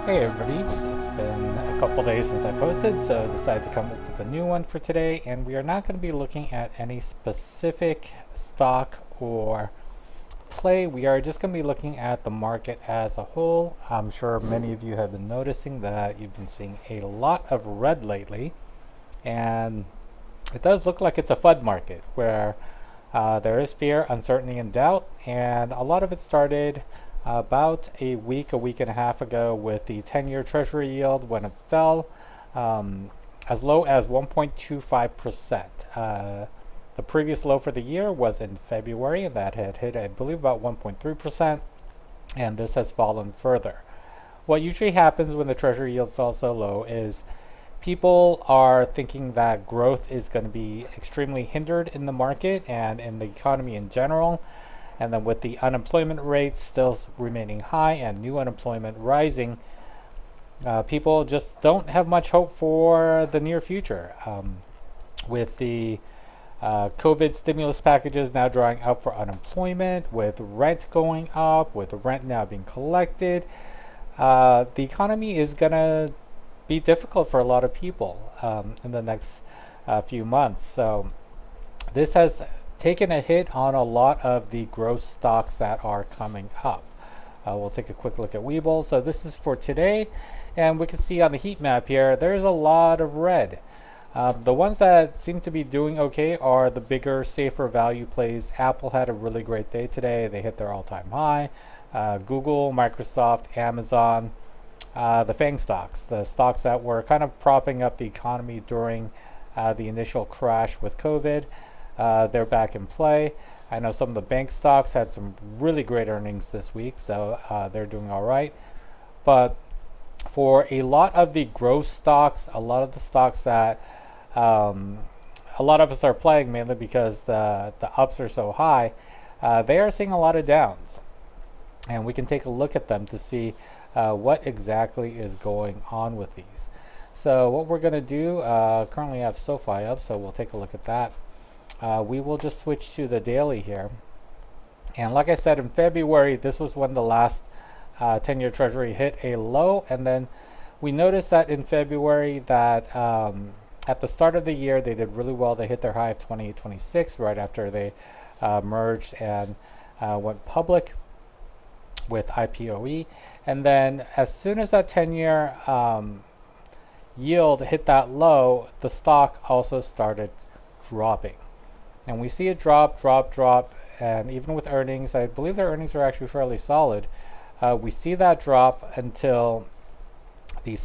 Hey everybody, it's been a couple days since I posted, so I decided to come up with a new one for today, and we are not going to be looking at any specific stock or play. We are just going to be looking at the market as a whole. I'm sure many of you have been noticing that you've been seeing a lot of red lately, and it does look like it's a FUD market where there is fear, uncertainty, and doubt, and a lot of it started about a week and a half ago with the 10-year Treasury yield when it fell as low as 1.25%. The previous low for the year was in February, and that had hit, I believe, about 1.3%, and this has fallen further. What usually happens when the Treasury yield falls so low is people are thinking that growth is going to be extremely hindered in the market and in the economy in general. And then with the unemployment rate still remaining high and new unemployment rising, people just don't have much hope for the near future. With the COVID stimulus packages now drawing out for unemployment, with rent going up, with rent now being collected, the economy is going to be difficult for a lot of people in the next few months. So this has taken a hit on a lot of the growth stocks that are coming up. We'll take a quick look at Webull. So this is for today, and we can see on the heat map here, there's a lot of red. The ones that seem to be doing okay are the bigger, safer value plays. Apple had a really great day today. They hit their all-time high. Google, Microsoft, Amazon, the FANG stocks, the stocks that were kind of propping up the economy during the initial crash with COVID. They're back in play. I know some of the bank stocks had some really great earnings this week, so they're doing all right. But for a lot of the growth stocks, a lot of the stocks that a lot of us are playing mainly because the ups are so high, they are seeing a lot of downs. And we can take a look at them to see what exactly is going on with these. So what we're going to do, currently I have SoFi up, so we'll take a look at that. We will just switch to the daily here. And like I said, in February, this was when the last 10-year Treasury hit a low, and then we noticed that in February that at the start of the year they did really well. They hit their high of 28.26 right after they merged and went public with IPOE. And then as soon as that 10-year yield hit that low, the stock also started dropping. And we see it drop, and even with earnings, I believe their earnings are actually fairly solid. We see that drop until the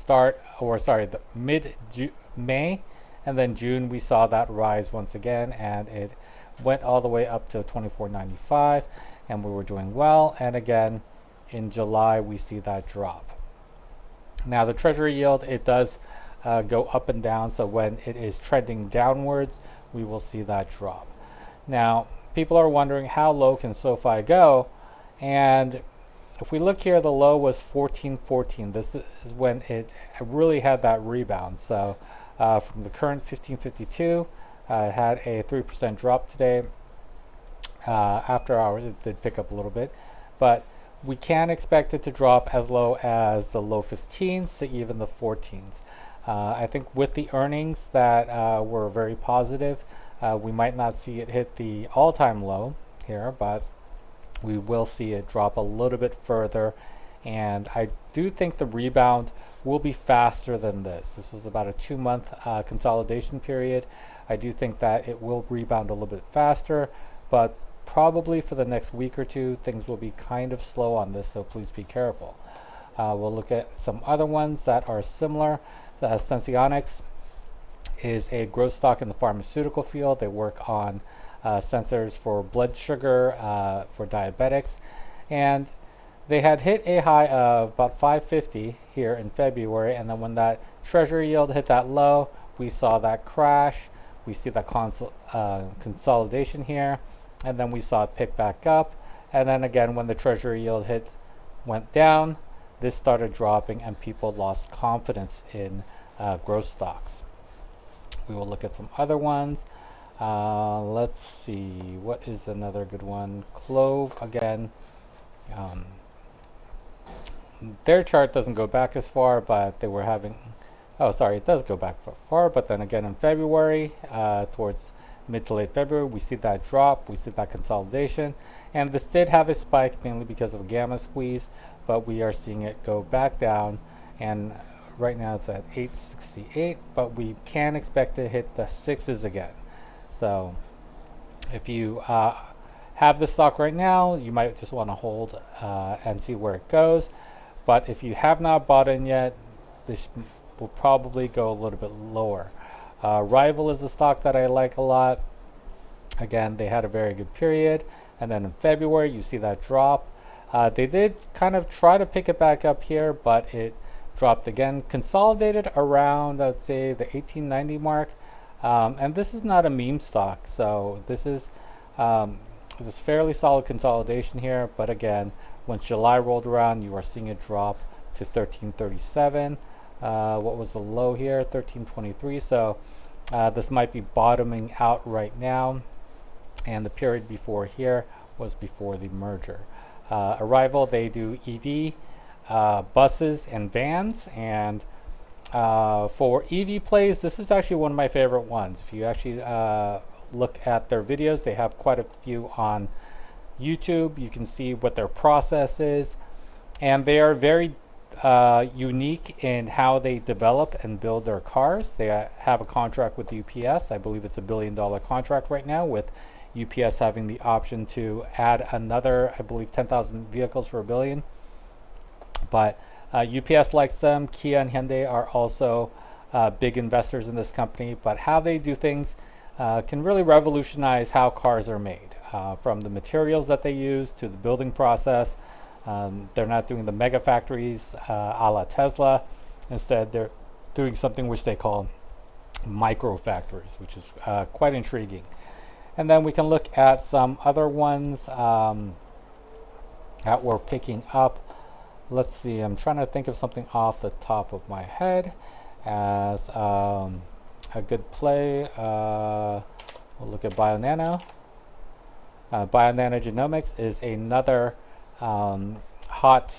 mid-May, and then June we saw that rise once again, and it went all the way up to 24.95, and we were doing well. And again, in July we see that drop. Now the Treasury yield, it does go up and down, so when it is trending downwards, we will see that drop. Now, people are wondering how low can SoFi go, and if we look here, the low was 14.14. This is when it really had that rebound. So from the current 15.52, it had a 3% drop today. After hours, it did pick up a little bit, but we can expect it to drop as low as the low 15s to even the 14s. I think with the earnings that were very positive, we might not see it hit the all-time low here, but we will see it drop a little bit further. And I do think the rebound will be faster than this. This was about a 2-month consolidation period. I do think that it will rebound a little bit faster, but probably for the next week or two, things will be kind of slow on this, so please be careful. We'll look at some other ones that are similar. Senseonics is a growth stock in the pharmaceutical field. They work on sensors for blood sugar for diabetics, and they had hit a high of about 550 here in February, and then when that Treasury yield hit that low, we saw that crash. We see that consolidation here, and then we saw it pick back up, and then again when the Treasury yield went down, this started dropping and people lost confidence in growth stocks. We will look at some other ones. Let's see, what is another good one? Clove again. their chart doesn't go back as far, but they were having, oh, sorry, it does go back far, but then again in February, towards mid to late February, we see that drop, we see that consolidation, and this did have a spike mainly because of a gamma squeeze, but we are seeing it go back down, and right now it's at 868, but we can expect to hit the sixes again. So if you have the stock right now, you might just want to hold and see where it goes. But if you have not bought in yet, this will probably go a little bit lower. Rival is a stock that I like a lot. Again, they had a very good period. And then in February, you see that drop. They did kind of try to pick it back up here, but it dropped again. Consolidated around, I'd say, the 1890 mark. And this is not a meme stock, so this is fairly solid consolidation here. But again, once July rolled around, you are seeing it drop to 1337. What was the low here? 1323. So this might be bottoming out right now. And the period before here was before the merger. Arrival, they do EV, buses, and vans. And for EV plays, this is actually one of my favorite ones. If you actually look at their videos, they have quite a few on YouTube. You can see what their process is, and they are very unique in how they develop and build their cars. They have a contract with UPS. I believe it's $1 billion contract right now, with UPS having the option to add another, I believe, 10,000 vehicles for $1 billion. But UPS likes them. Kia and Hyundai are also big investors in this company, but how they do things can really revolutionize how cars are made, from the materials that they use to the building process. They're not doing the mega factories a la Tesla. Instead, they're doing something which they call micro factories, which is quite intriguing. And then we can look at some other ones that we're picking up. Let's see, I'm trying to think of something off the top of my head as a good play. We'll look at BioNano. BioNanogenomics is another hot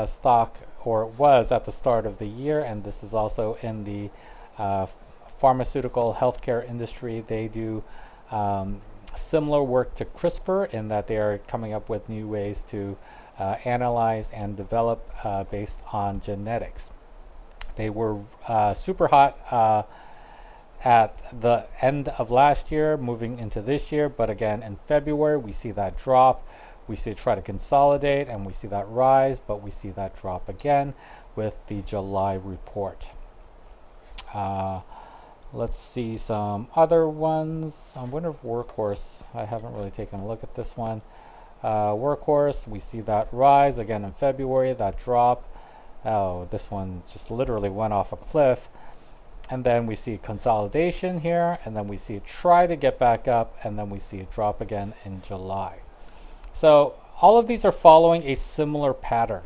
stock, or it was at the start of the year, and this is also in the pharmaceutical healthcare industry. They do similar work to CRISPR in that they are coming up with new ways to analyze and develop based on genetics. They were super hot at the end of last year, moving into this year, but again in February we see that drop. We see it try to consolidate, and we see that rise, but we see that drop again with the July report. Let's see some other ones. I wonder if Workhorse, I haven't really taken a look at this one. Workhorse, we see that rise again in February, that drop. Oh, this one just literally went off a cliff. And then we see consolidation here, and then we see it try to get back up, and then we see it drop again in July. So all of these are following a similar pattern.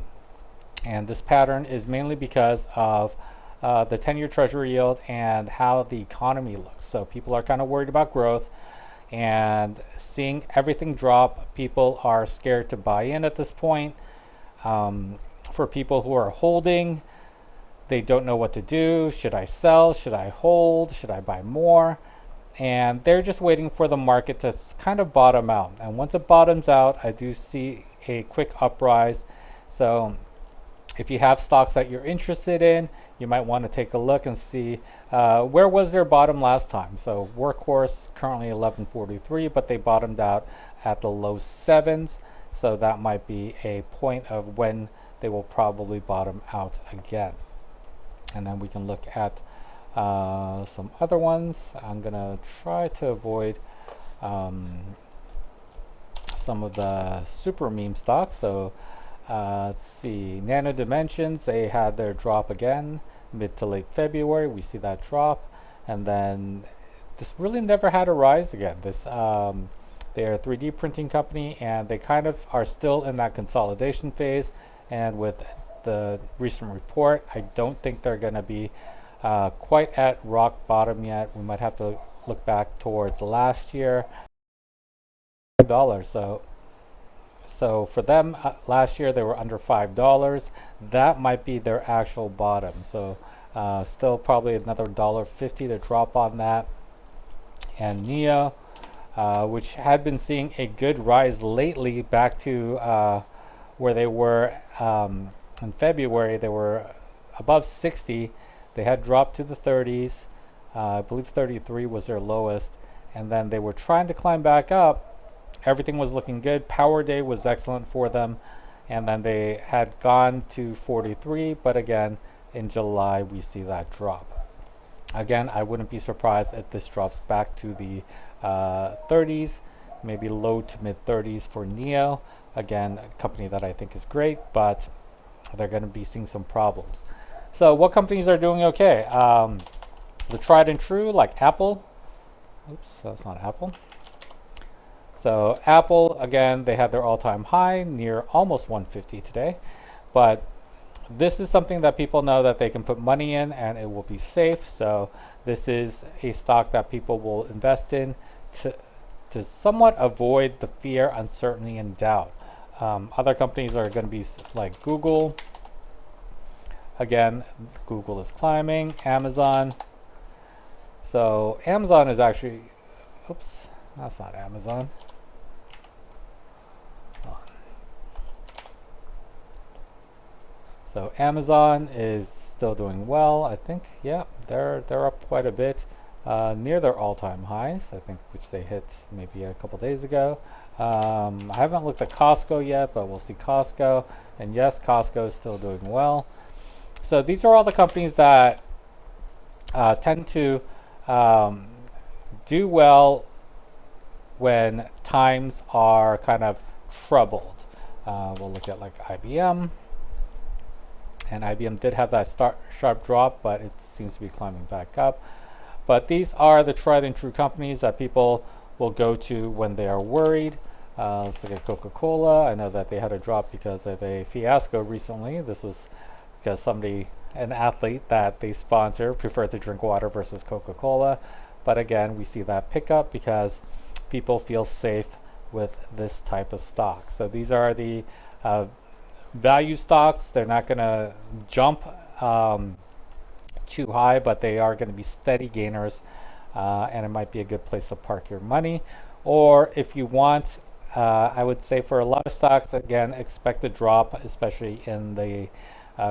And this pattern is mainly because of the 10-year treasury yield and how the economy looks. So people are kind of worried about growth, and seeing everything drop, people are scared to buy in at this point. For people who are holding, they don't know what to do. Should I sell? Should I hold? Should I buy more? And they're just waiting for the market to kind of bottom out. And once it bottoms out, I do see a quick uprise. So if you have stocks that you're interested in, you might want to take a look and see where was their bottom last time. So Workhorse currently 1143, but they bottomed out at the low sevens. So that might be a point of when they will probably bottom out again. And then we can look at some other ones. I'm gonna try to avoid some of the super meme stocks. So let's see, Nano Dimensions, they had their drop again mid to late February. We see that drop, and then this really never had a rise again. They're a 3D printing company, and they kind of are still in that consolidation phase. And with the recent report, I don't think they're going to be quite at rock bottom yet. We might have to look back towards last year. $5. So So for them, last year they were under $5. That might be their actual bottom. So still probably another $1.50 to drop on that. And NEO, which had been seeing a good rise lately back to where they were in February. They were above 60. They had dropped to the 30s. I believe 33 was their lowest. And then they were trying to climb back up. Everything was looking good. Power Day was excellent for them. And then they had gone to 43. But again, in July, we see that drop. Again, I wouldn't be surprised if this drops back to the 30s, maybe low to mid 30s for NEO. Again, a company that I think is great, but they're going to be seeing some problems. So what companies are doing okay? The tried and true, like Apple. Oops, that's not Apple. So Apple, again, they had their all-time high near almost 150 today, but this is something that people know that they can put money in and it will be safe. So this is a stock that people will invest in to somewhat avoid the fear, uncertainty, and doubt. Other companies are going to be like Google. Again, Google is climbing. Amazon. So Amazon is actually, oops, that's not Amazon. So Amazon is still doing well, I think. Yeah, they're up quite a bit, near their all-time highs, I think, which they hit maybe a couple days ago. I haven't looked at Costco yet, but we'll see Costco. And yes, Costco is still doing well. So these are all the companies that tend to do well when times are kind of troubled. We'll look at like IBM. And IBM did have that sharp drop, but it seems to be climbing back up. But these are the tried and true companies that people will go to when they are worried. Let's look at Coca-Cola. I know that they had a drop because of a fiasco recently. This was because somebody, an athlete that they sponsor, preferred to drink water versus Coca-Cola. But again, we see that pick up because people feel safe with this type of stock. So these are the value stocks. They're not going to jump too high, but they are going to be steady gainers, and it might be a good place to park your money. Or if you want, I would say for a lot of stocks, again, expect a drop, especially in the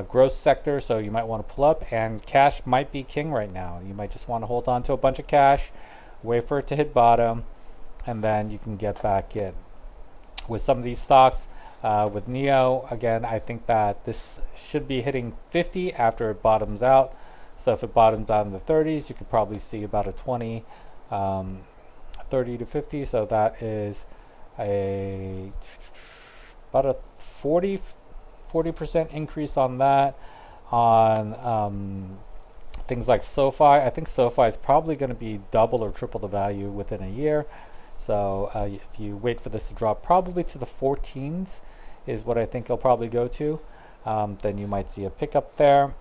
growth sector. So you might want to pull up, and cash might be king right now. You might just want to hold on to a bunch of cash, wait for it to hit bottom, and then you can get back in. With some of these stocks, with NEO, again, I think that this should be hitting 50 after it bottoms out. So if it bottoms out in the 30s, you could probably see about a 30 to 50. So that is about a 40% increase on that. On things like SoFi, I think SoFi is probably going to be double or triple the value within a year. So if you wait for this to drop probably to the 14s is what I think it'll probably go to, then you might see a pickup there.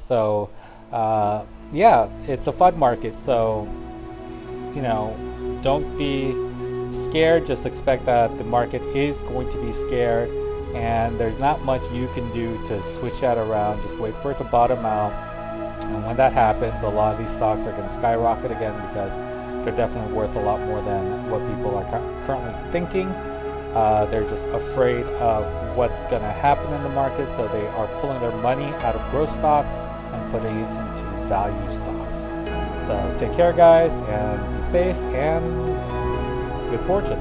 So yeah, it's a FUD market. So, you know, don't be scared. Just expect that the market is going to be scared, and there's not much you can do to switch that around. Just wait for it to bottom out. And when that happens, a lot of these stocks are going to skyrocket again because they're definitely worth a lot more than what people are currently thinking. They're just afraid of what's going to happen in the market, so they are pulling their money out of growth stocks and putting it into value stocks. So take care, guys, and be safe and good fortune.